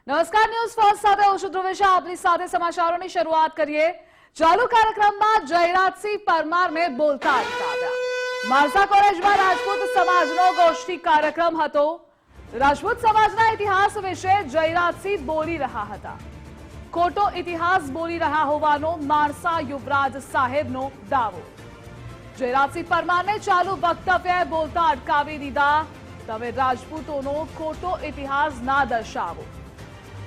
નમસ્કાર, news first સાથે હું છું ધ્રુવેશા. આપની સાથે સમાચારોની શરૂઆત કરીએ. ચાલુ કાર્યક્રમમાં જયરાજસિંહ પરમારને બોલતા અટકાવ્યા. માણસા કોલેજમાં રાજપૂત સમાજનો ગોષ્ઠી કાર્યક્રમ હતો. રાજપૂત સમાજના ઇતિહાસ વિશે જયરાજસિંહ બોલી રહ્યા હતા. ખોટો ઇતિહાસ બોલી રહ્યા હોવાનો માણસા યુવરાજ સાહેબનો દાવો. જયરાજસિંહ પરમારને ચાલુ વક્તવ્ય બોલતા અટકાવી દીધા. તમે રાજપૂતોનો ખોટો ઇતિહાસ ના દર્શાવો.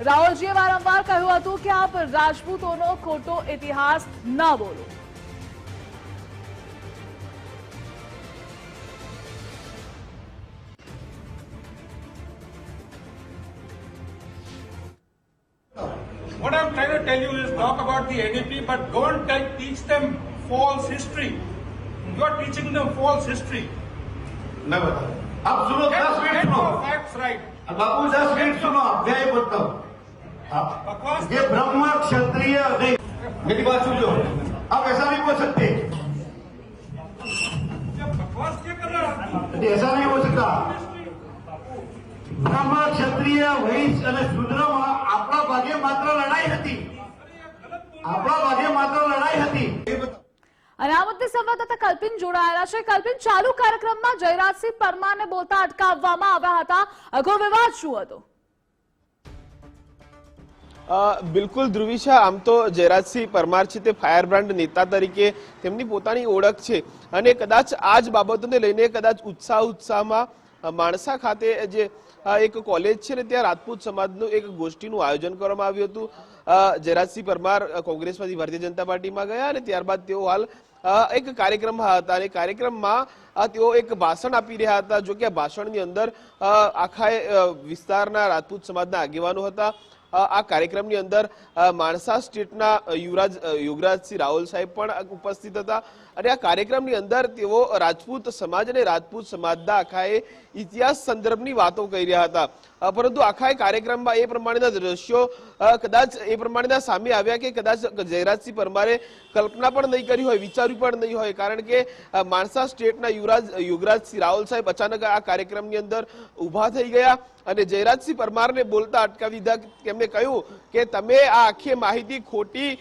રાહુલજીએ વારંવાર કહ્યું હતું કે આપ રાજપૂતોનો ખોટો ઇતિહાસ ન બોલો. What I'm trying to tell you is talk about the NEP, but don't teach them false history. You are teaching them false history. मैं बता आप सुनो 10 मिनट सुनो facts right. बाबू 10 मिनट सुनो आप क्या ही बोलता हूँ ये ब्रह्म क्षत्रिय नहीं मेरी बात सुन लो आप ऐसा नहीं बोल सकते बकवास क्या कर रहे हो? ऐसा नहीं हो सकता બ્રહ્મ ક્ષત્રિય વૈશ્ય અને શૂદ્રમાં આપણા ભાગે માત્ર લડાઈ હતી આપણા ભાગે માત્ર લડાઈ હતી અને આ મુદ્દે સંવાદદાતા કલ્પિન જોડાયેલા છે. કલ્પિન, ચાલુ કાર્યક્રમમાં જયરાજસિંહ પરમારને બોલતા અટકાવવામાં આવ્યા હતા. આખો વિવાદ શું હતો? બિલકુલ ધ્રુવિશા, આમ તો જયરાજસિંહ પરમાર છે તે ફાયર બ્રાન્ડ નેતા તરીકે તેમની પોતાની ઓળખ છે અને કદાચ આ જ બાબતોને લઈને કદાચ ઉત્સાહમાં માણસા ખાતે જે એક કોલેજ છે ને ત્યાં રાજપૂત સમાજનું એક ગોષ્ઠીનું આયોજન કરવામાં આવ્યું હતું. જયરાજસિંહ પરમાર કોંગ્રેસમાંથી ભારતીય જનતા પાર્ટીમાં ગયા અને ત્યારબાદ તેઓ હાલ એક કાર્યક્રમમાં હતા અને કાર્યક્રમમાં તેઓ એક ભાષણ આપી રહ્યા હતા. જો કે આ ભાષણની અંદર આખા વિસ્તારના રાજપૂત સમાજના આગેવાનો હતા. આ કાર્યક્રમની અંદર માણસા સ્ટેટના યુવરાજસિંહ રાહુલ સાહેબ પણ ઉપસ્થિત હતા અને આ કાર્યક્રમની અંદર તેઓ રાજપૂત સમાજ અને રાજપૂત સમાજના આખાએ ઇતિહાસ સંદર્ભની વાતો કરી રહ્યા હતા. પરંતુ આખા કાર્યક્રમમાં એ પ્રમાણેના દ્રશ્યો કદાચ એ પ્રમાણેના સામે આવ્યા કે કદાચ જયરાજસિંહ પરમારે કલ્પના પણ નહીં કરી હોય, વિચાર્યું પણ નહીં હોય, કારણ કે માણસા સ્ટેટના યુવરાજસિંહ રાહુલ સાહેબ અચાનક આ કાર્યક્રમની અંદર ઊભા થઈ ગયા અને જયરાજસિંહ પરમારને બોલતા અટકાવી દીધા. તેમણે કહ્યું કે તમે આ આખી માહિતી ખોટી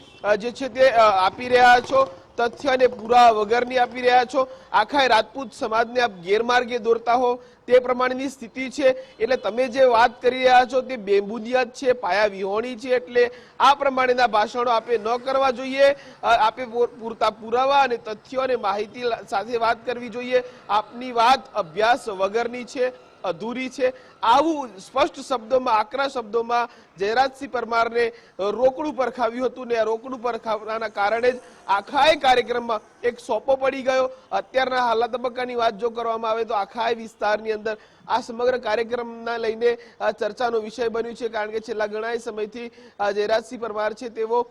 જે છે તે આપી રહ્યા છો, તથ્ય અને પુરાવા વગરની આપી રહ્યા છો, આખા રાજપૂત સમાજને આપ ગેરમાર્ગે દોરતા હો તે પ્રમાણેની સ્થિતિ છે. એટલે તમે જે વાત કરી રહ્યા છો તે બેબુનિયાદ છે, પાયા વિહોણી છે. એટલે આ પ્રમાણેના ભાષણો આપે ન કરવા જોઈએ. આપે પૂરતા પુરાવા અને તથ્યો અને માહિતી સાથે વાત કરવી જોઈએ. આપની વાત અભ્યાસ વગરની છે, અધૂરી છે. આવું સ્પષ્ટ શબ્દોમાં, આકરા શબ્દોમાં જયરાજસિંહ પરમારને રોકડું પરખાવ્યું હતું ને આ રોકડું પરખાવવાના કારણે જ આખા કાર્યક્રમમાં એક સોપો પડી ગયો. અત્યારના હાલના તબક્કાની વાત જો કરવામાં આવે તો આખા વિસ્તારની અંદર આ સમગ્ર કાર્યક્રમના લઈને ચર્ચાનો વિષય બન્યું છે, કારણ કે છેલ્લા ઘણા સમયથી જયરાજસિંહ પરમાર છે તેઓ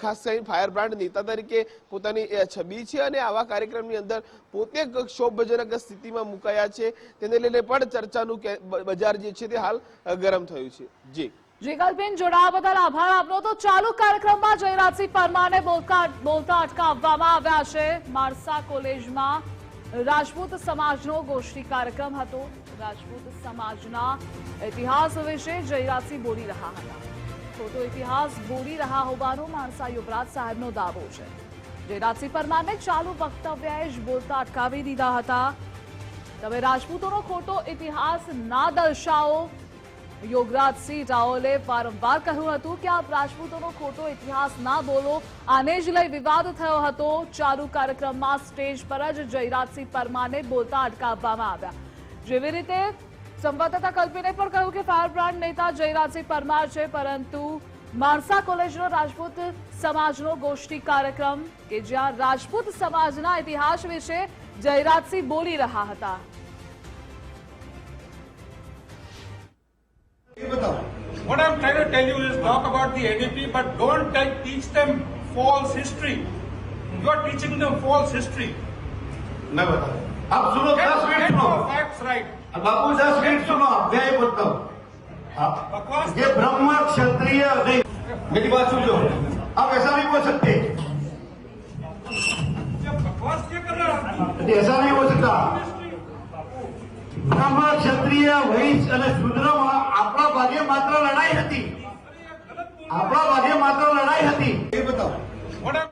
ખાસ કરીને ફાયર બ્રાન્ડ નેતા તરીકે પોતાની છબી છે અને આવા કાર્યક્રમની અંદર પોતે ક્ષોભજનક સ્થિતિમાં મુકાયા છે. તેને લઈને પણ ચર્ચાનું બજાર જે છે તે હાલ ગરમ થયું છે. જી કલ્પિન, જોડાવા બદલ આભાર આપનો. તો ચાલુ કાર્યક્રમમાં જયરાજસિંહ પરમારને બોલતા અટકાવવામાં આવ્યા છે. માણસા કોલેજમાં રાજપૂત સમાજનો ગોષ્ઠી કાર્યક્રમ હતો. રાજપૂત સમાજના ઇતિહાસ વિશે જયરાજસિંહ બોલી રહ્યા હતા. ખોટો ઇતિહાસ બોલી રહ્યા હોવાનો માણસા યુવરાજ સાહેબનો દાવો છે. જયરાજસિંહ પરમારને ચાલુ વક્તવ્યએ જ બોલતા અટકાવી દીધા હતા. તમે રાજપૂતોનો ખોટો ઇતિહાસ ના દર્શાવો. યુવરાજસિંહ રાહુલે વારંવાર કહ્યું હતું કે આપ રાજપૂતોનો ખોટો ઇતિહાસ ના બોલો. આને જ લઈ વિવાદ થયો હતો. ચાલુ કાર્યક્રમમાં સ્ટેજ પર જ જયરાજસિંહ પરમારને બોલતા અટકાવવામાં આવ્યા. જેવી રીતે સંવાદદાતા કલ્પિને પણ કહ્યું કે ફાયર બ્રાન્ડ નેતા જયરાજસિંહ પરમાર છે, પરંતુ માણસા કોલેજનો રાજપૂત સમાજનો ગોષ્ઠી કાર્યક્રમ કે જ્યાં રાજપૂત સમાજના ઇતિહાસ વિશે જયરાજસિંહ બોલી રહ્યા હતા. What I'm trying to tell you is talk about the NEP, but don't teach them false history. You are teaching them false history. मैं बता आप सुनो 10 मिनट सुनो facts right. बाबू 10 मिनट सुनो आप क्या ही बोलता हूँ बकवास ये ब्रह्म क्षत्रिय नहीं मेरी बात सुन लो आप ऐसा नहीं बोल सकते बकवास क्या कर रहे हो? ऐसा नहीं हो सकता બ્રહ્મ ક્ષત્રિય વૈશ્ય અને શૂદ્રમાં આપણા ભાગે માત્ર લડાઈ હતી. આપણા ભાગે માત્ર લડાઈ હતી. એ બતાવો. What am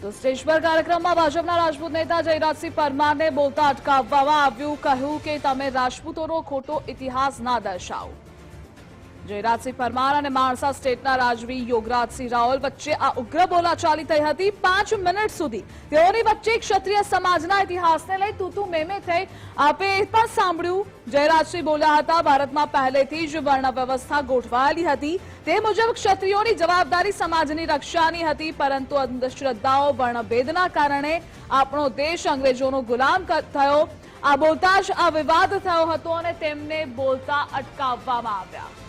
તો સ્ટેજ પર કાર્યક્રમમાં ભાજપના રાજપૂત નેતા જયરાજસિંહ પરમારને બોલતા અટકાવવામાં આવ્યું. કહ્યું કે તમે રાજપૂતોનો ખોટો ઇતિહાસ ના દર્શાવો. જયરાજસિંહ પરમાર અને માણસા સ્ટેટના રાજવી યોગરાજસિંહ રાવલ વચ્ચે આ ઉગ્ર બોલાચાલી થઈ હતી. 5 મિનિટ સુધી તેઓની વચ્ચે ક્ષત્રિય સમાજના ઇતિહાસને લઈ તૂતુ મેમે થઈ. આપે એ પણ સાંભળ્યું. જયરાજસિંહ બોલ્યા હતા, ભારતમાં પહેલેથી જ વર્ણ વ્યવસ્થા ગોઠવાયેલી હતી. તે મુજબ ક્ષત્રિયોની જવાબદારી સમાજની રક્ષાની હતી, પરંતુ અંધશ્રદ્ધાઓ વર્ણભેદના કારણે આપણો દેશ અંગ્રેજોનો ગુલામ થયો. આ બોલતા જ આ વિવાદ થયો હતો અને તેમને બોલતા અટકાવવામાં આવ્યા.